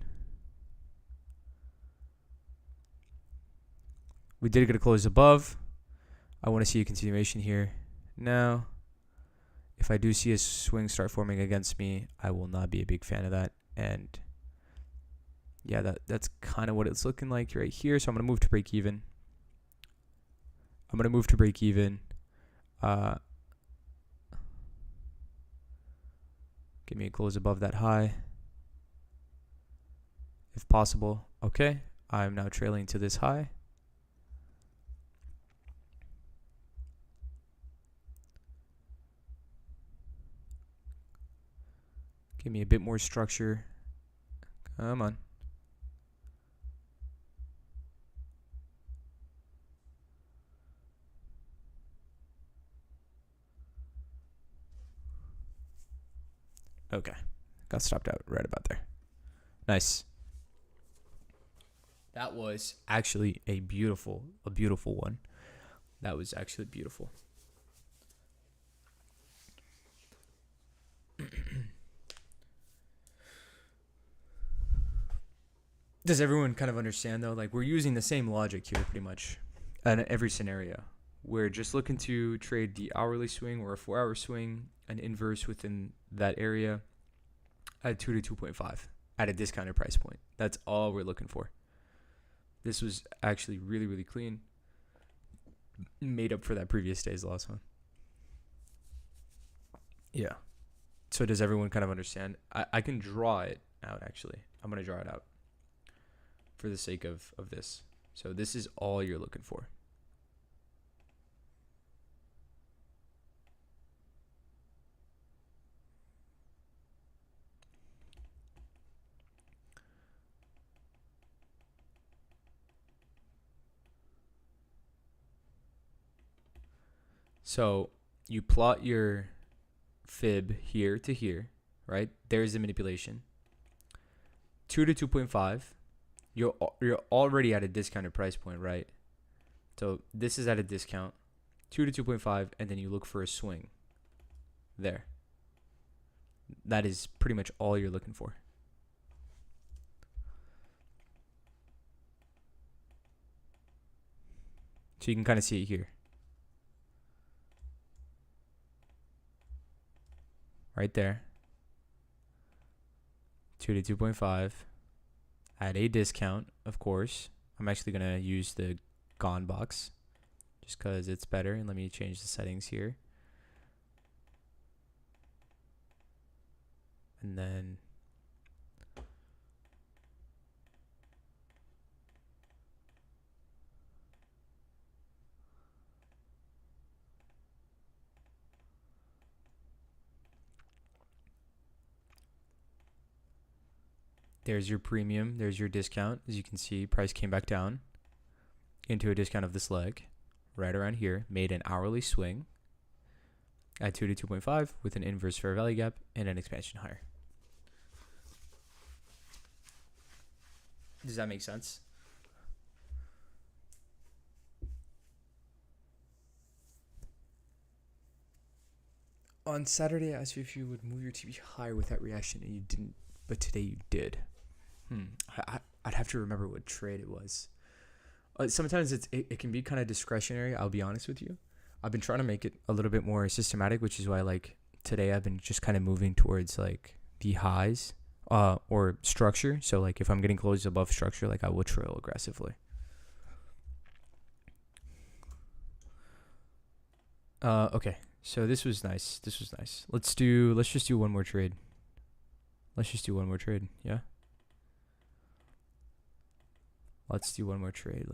We did get a close above. I want to see a continuation here. Now, if I do see a swing start forming against me, I will not be a big fan of that. And yeah, that's kind of what it's looking like right here. So I'm going to move to break even. Give me a close above that high, if possible. Okay, I'm now trailing to this high. Give me a bit more structure. Come on. Okay. Got stopped out right about there. Nice. That was actually a beautiful one. That was actually beautiful. Does everyone kind of understand though? Like, we're using the same logic here pretty much in every scenario. We're just looking to trade the hourly swing or a 4-hour swing, an inverse within that area at 2 to 2.5 at a discounted price point. That's all we're looking for. This was actually really, really clean. Made up for that previous day's loss one. Yeah. So does everyone kind of understand? I can draw it out, actually. I'm going to draw it out for the sake of this. So this is all you're looking for. So you plot your fib here to here, right? There's the manipulation. 2 to 2.5. You're already at a discounted price point, right? So this is at a discount. 2 to 2.5, and then you look for a swing. There. That is pretty much all you're looking for. So you can kind of see it here. Right there. 2 to 2.5 at a discount, of course. I'm actually going to use the gone box just because it's better. And let me change the settings here. And then there's your premium. There's your discount. As you can see, price came back down into a discount of this leg right around here. Made an hourly swing at 2 to 2.5 with an inverse fair value gap and an expansion higher. Does that make sense? On Saturday, I asked you if you would move your TV higher with that reaction, and you didn't, but today you did. I'd have to remember what trade it was. Sometimes it can be kind of discretionary, I'll be honest with you. I've been trying to make it a little bit more systematic, which is why, like, today I've been just kind of moving towards, like, the highs or structure. So, like, if I'm getting closed above structure, like, I will trail aggressively. Okay. So this was nice. Let's just do one more trade. Yeah. Let's do one more trade.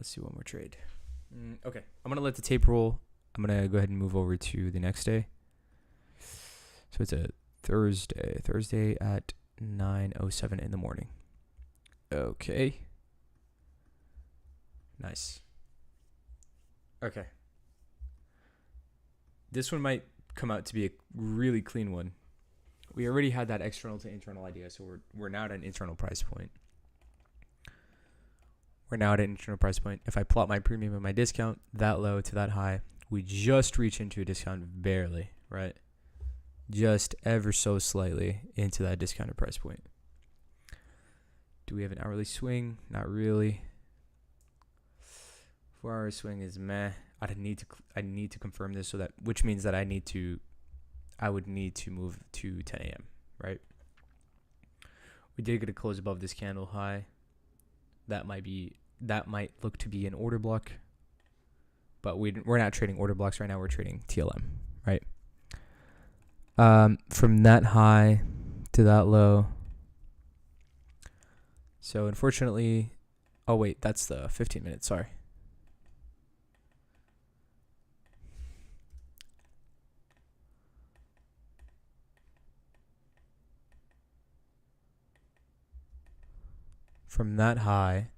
Okay. I'm going to let the tape roll. I'm going to go ahead and move over to the next day. So it's a Thursday at 9:07 in the morning. Okay. Nice. Okay. This one might come out to be a really clean one. We already had that external to internal idea, so we're now at an internal price point. If I plot my premium and my discount, that low to that high, we just reach into a discount barely, right? Just ever so slightly into that discounted price point. Do we have an hourly swing? Not really. 4-hour swing is meh. I need to confirm this, so that, which means that I would need to move to 10 a.m. right? We did get a close above this candle high. That might look to be an order block, but we're not trading order blocks right now. We're trading TLM, right? From that high to that low. So unfortunately, oh wait, that's the 15 minutes. Sorry. From that high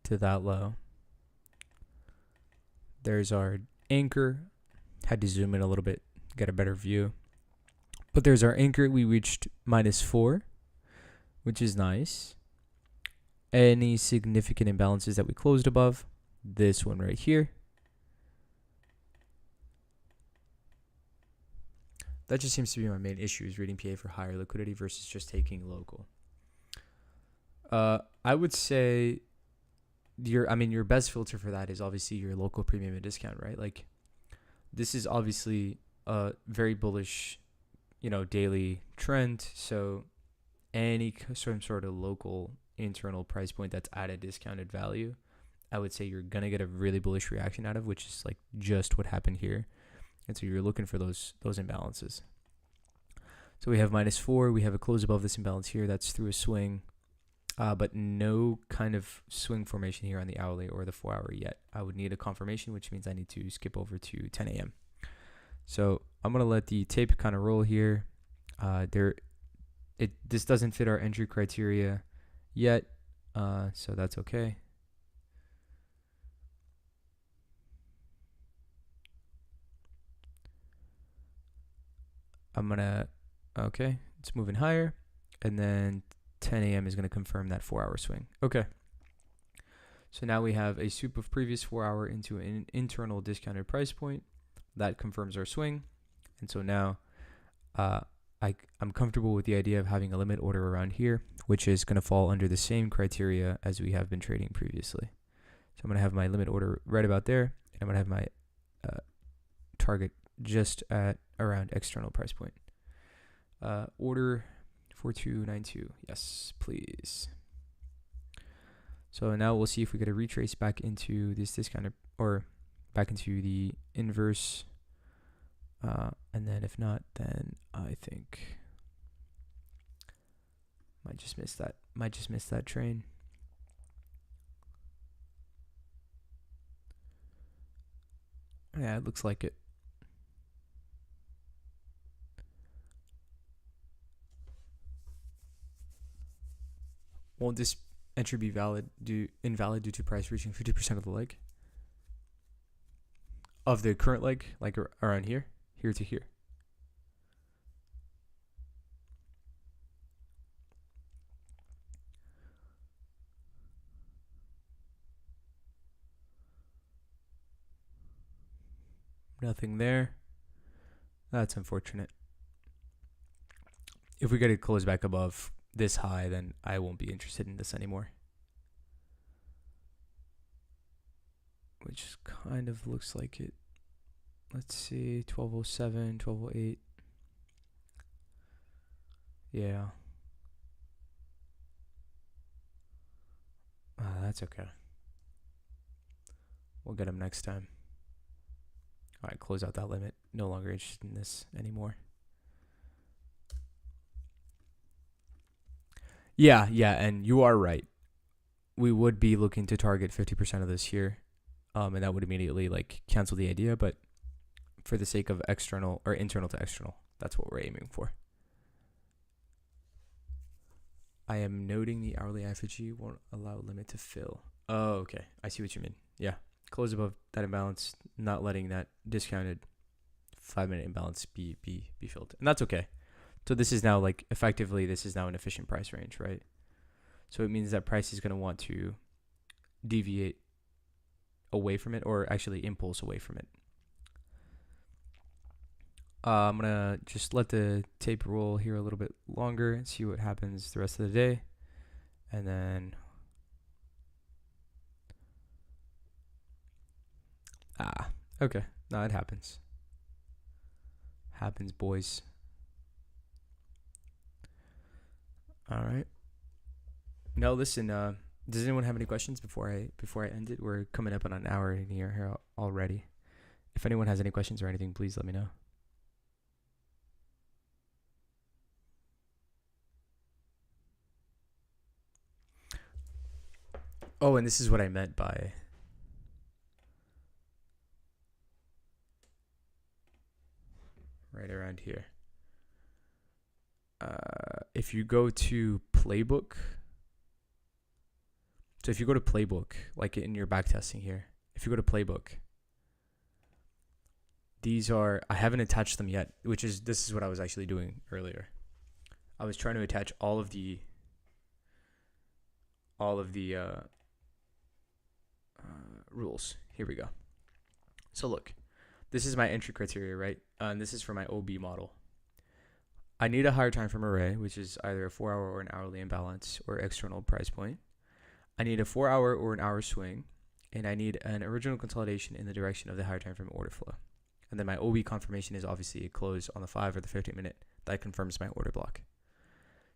to that low, there's our anchor. Had to zoom in a little bit, get a better view. But there's our anchor. We reached -4, which is nice. Any significant imbalances that we closed above? This one right here. that just seems to be my main issue, is reading PA for higher liquidity versus just taking local. I would say your best filter for that is obviously your local premium and discount, right? Like, this is obviously a very bullish, daily trend. So some sort of local internal price point that's at a discounted value, I would say you're gonna get a really bullish reaction out of, which is like just what happened here. And so you're looking for those imbalances. So we have -4. We have a close above this imbalance here. That's through a swing, but no kind of swing formation here on the hourly or the 4-hour yet. I would need a confirmation, which means I need to skip over to 10 a.m. So I'm gonna let the tape kind of roll here. This doesn't fit our entry criteria yet, so that's okay. Okay, it's moving higher, and then 10 a.m. is going to confirm that 4-hour swing. Okay. So now we have a soup of previous 4-hour into an internal discounted price point. That confirms our swing. And so now I'm comfortable with the idea of having a limit order around here, which is going to fall under the same criteria as we have been trading previously. So I'm going to have my limit order right about there, and I'm going to have my target just at around external price point. Order 4292. Yes, please. So now we'll see if we get a retrace back into this discounted, or back into the inverse. And then if not, then I think might just miss that train. Yeah, it looks like it. Won't this entry be invalid due to price reaching 50% of the leg? Of the current leg, like around here to here. Nothing there. That's unfortunate. If we get it close back above this high, then I won't be interested in this anymore. Which kind of looks like it. Let's see, 1207, 1208. Yeah. That's okay. We'll get him next time. All right, close out that limit. No longer interested in this anymore. Yeah, and you are right. We would be looking to target 50% of this here, and that would immediately like cancel the idea. But for the sake of external or internal to external, that's what we're aiming for. I am noting the hourly IFG won't allow limit to fill. Oh, okay. I see what you mean. Yeah. Close above that imbalance, not letting that discounted 5-minute imbalance be filled. And that's okay. So this is now like effectively this is now an efficient price range, right? So it means that price is going to want to deviate away from it, or actually impulse away from it. I'm going to just let the tape roll here a little bit longer and see what happens the rest of the day. And then okay. No, it happens. Happens, boys. All right. Now listen, does anyone have any questions before I end it? We're coming up on an hour in here already. If anyone has any questions or anything, please let me know. Oh, and this is what I meant by right around here. If you go to Playbook, so if you go to Playbook, like in your backtesting here, if you go to Playbook, these are, I haven't attached them yet, this is what I was actually doing earlier. I was trying to attach all of the rules. Here we go. So look, this is my entry criteria, right? And this is for my OB model. I need a higher time frame array, which is either a 4-hour or an hourly imbalance or external price point. I need a 4-hour or an hour swing, and I need an original consolidation in the direction of the higher time frame order flow. And then my OB confirmation is obviously a close on the 5 or the 15 minute that confirms my order block.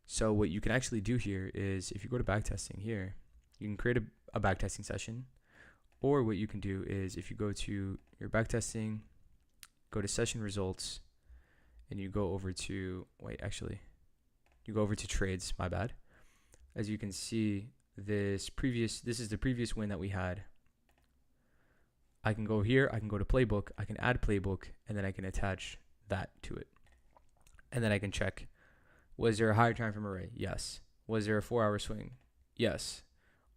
So what you can actually do here is, if you go to backtesting here, you can create a backtesting session. Or what you can do is, if you go to your backtesting, go to session results, and you go over to, you go over to trades, my bad. As you can see, this is the previous win that we had. I can go here, I can go to playbook, I can add playbook, and then I can attach that to it. And then I can check, was there a higher time frame array? Yes. Was there a 4-hour swing? Yes.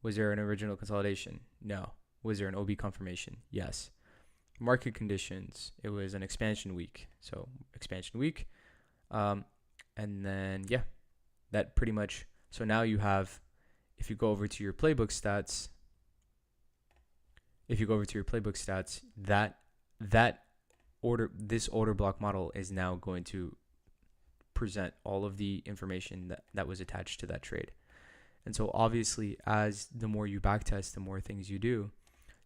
Was there an original consolidation? No. Was there an OB confirmation? Yes. Market conditions, it was an expansion week. So expansion week. And then, yeah, that pretty much. So now you have, if you go over to your playbook stats, this order block model is now going to present all of the information that was attached to that trade. And so obviously, as the more you backtest, the more things you do,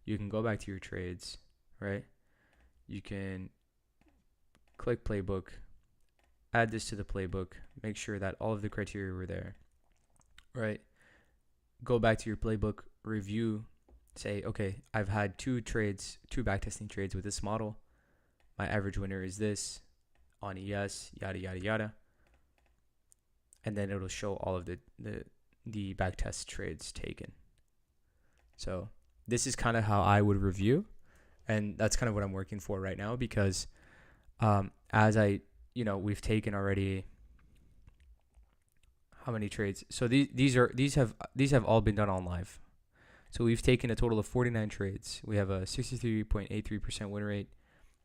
you can go back to your trades, right? You can click playbook, add this to the playbook, make sure that all of the criteria were there, right? Go back to your playbook, review, say, okay, I've had two backtesting trades with this model. My average winner is this on ES, yada, yada, yada. And then it'll show all of the backtest trades taken. So this is kind of how I would review. And that's kind of what I'm working for right now, because as we've taken already how many trades? So these have all been done on live. So we've taken a total of 49 trades. We have a 63.83% win rate,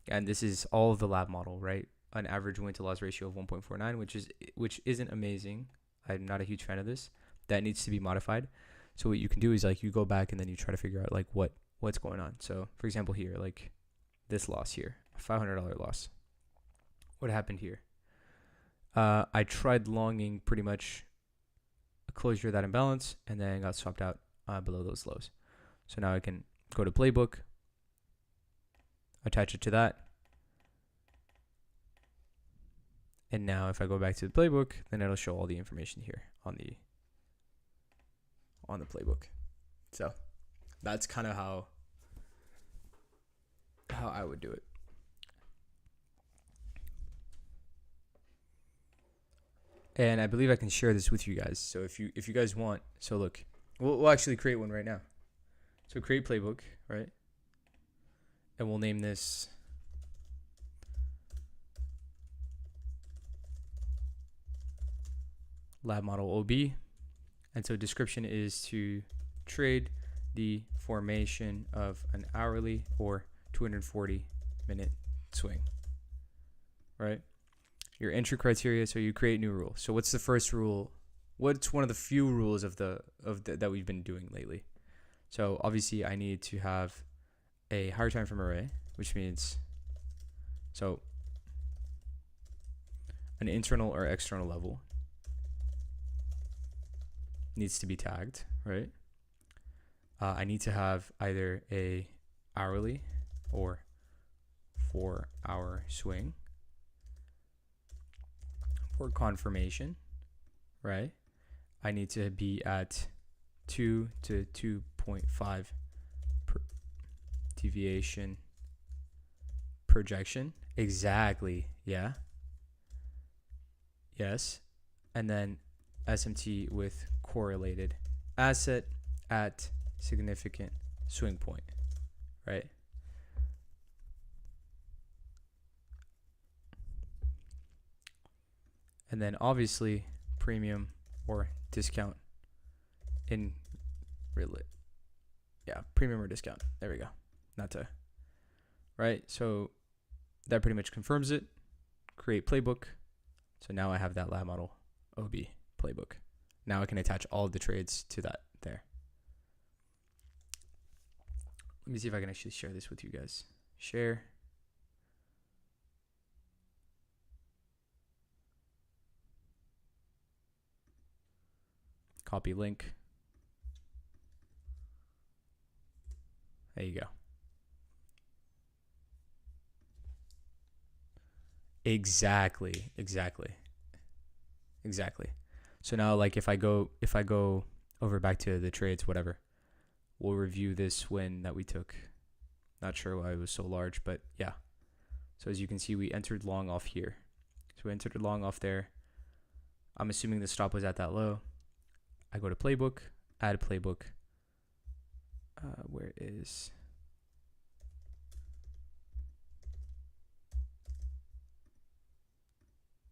and this is all of the lab model, right? An average win to loss ratio of 1.49, which isn't amazing. I'm not a huge fan of this. That needs to be modified. So what you can do is, like, you go back and then you try to figure out like what's going on. So for example here, like this loss here, a $500 loss. What happened here? I tried longing pretty much a closure of that imbalance, and then got swapped out below those lows. So now I can go to playbook, attach it to that. And now if I go back to the playbook, then it'll show all the information here on the playbook. So that's kind of how I would do it. And I believe I can share this with you guys. So if you guys want, so look, we'll actually create one right now. So create playbook, right? And we'll name this lab model OB. And so description is to trade the formation of an hourly or 240-minute swing, right? Your entry criteria, so you create new rules. So what's the first rule? What's one of the few rules that we've been doing lately? So obviously I need to have a higher time frame array, which means so an internal or external level needs to be tagged, right? I need to have either a hourly or 4-hour swing for confirmation, right? I need to be at 2 to 2.5 deviation projection. Exactly. Yeah. Yes. And then SMT with correlated asset at significant swing point, right? And then obviously premium or discount in premium or discount. There we go. Right? So that pretty much confirms it. Create playbook. So now I have that lab model OB playbook. Now I can attach all of the trades to that there. Let me see if I can actually share this with you guys. Share. Copy link. There you go. Exactly. So now, like, if I go over back to the trades, whatever, we'll review this win that we took. Not sure why it was so large, but yeah. So as you can see, we entered long off here. So we entered long off there. I'm assuming the stop was at that low. I go to playbook, add playbook. Where is...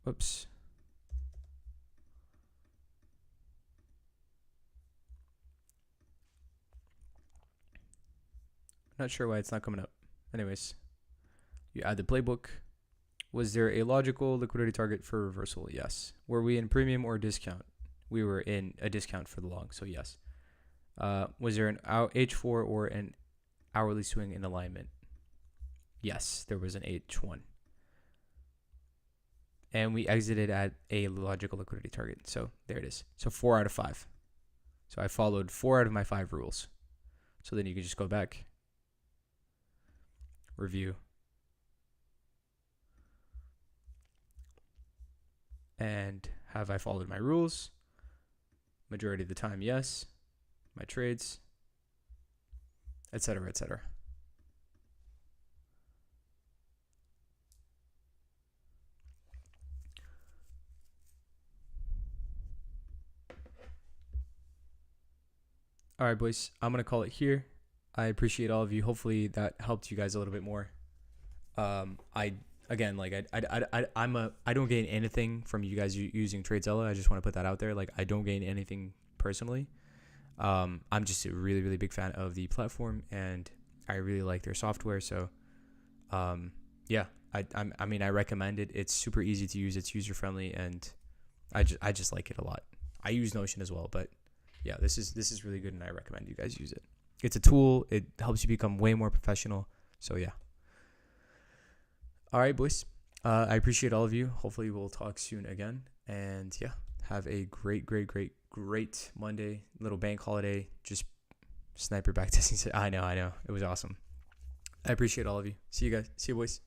Whoops. Not sure why it's not coming up. Anyways, you add the playbook. Was there a logical liquidity target for reversal? Yes. Were we in premium or discount? We were in a discount for the long, so yes. Was there an H4 or an hourly swing in alignment? Yes, there was an H1. And we exited at a logical liquidity target. So there it is. So 4 out of 5. So I followed 4 out of my 5 rules. So then you can just go back, review, and have I followed my rules? Majority of the time, yes. My trades, etc., etc. All right, boys, I'm going to call it here. I appreciate all of you. Hopefully that helped you guys a little bit more. I don't gain anything from you guys using TradeZella. I just want to put that out there. Like, I don't gain anything personally. I'm just a really, really big fan of the platform, and I really like their software. So, yeah, I mean, I recommend it. It's super easy to use. It's user friendly, and I just like it a lot. I use Notion as well, but yeah, this is really good, and I recommend you guys use it. It's a tool. It helps you become way more professional. So yeah. All right, boys. I appreciate all of you. Hopefully we'll talk soon again. And yeah, have a great Monday, little bank holiday. Just sniper backtesting. I know. It was awesome. I appreciate all of you. See you guys. See you, boys.